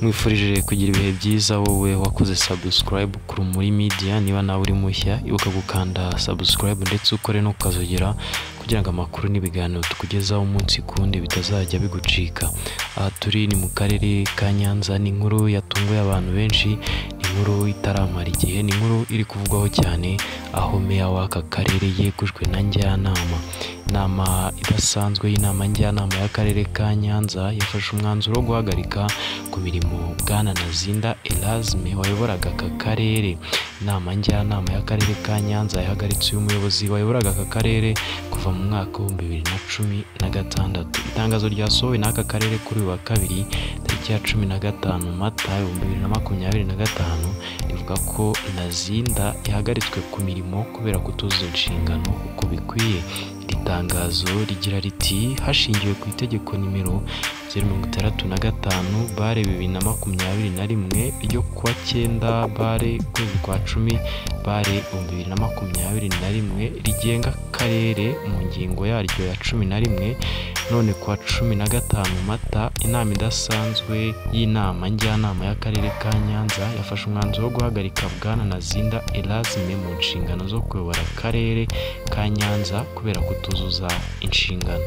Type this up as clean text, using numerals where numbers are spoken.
mwifurije kugira ibihe byiza wowe wakoze subscribe kuri Rumuri Media. Niba nawe uri mushya ibuka gukanda subscribe ndetse ukore no kazogera kugira ngo amakuru n'ibiganiro tukugezaho umunsi kundi bitazajya bigucika. Aha turi ni mu karere ka Nyanza, ni inkuru yatunguye abantu benshi, ni inkuru itaramara igihe, ni inkuru iri kuvugwaho cyane aho meya w'aka karere yegujwe na njyanama. Inama idasanzwe y'inama njyanama y'akarere ka Nyanza yafashe umwanzuro wo guhagarika ku mirimo Bwana Nazinda Erasme wayoboraga aka karere. Inama njyanama y'akarere ka Nyanza yahagaritse uyu muyobozi wayoboraga aka karere kuva mu mwaka wa 2016. Itangazo ryasohowe n'aka karere kuri wa kabiri tariki ya 15 Mata 2025 rivuga ko Nazinda yahagaritswe ku mirimo kubera kutuzuza inshingano uko bikwiye. Itangazo rigira riti hashingiwe ku itegeko nimero 065/2021 ryo kuwa 9 kwezi kwa 10 2021 rigenga akarere mu ngingo yaryo ya 11. None kuwa 15 Mata inama idasanzwe y'inama njyanama y'akarere ka Nyanza yafashe umwanzuro wo guhagarika Bwana Nazinda Erasme mu nshingano zo kuyobora akarere ka Nyanza kubera kutuzuza inshingano.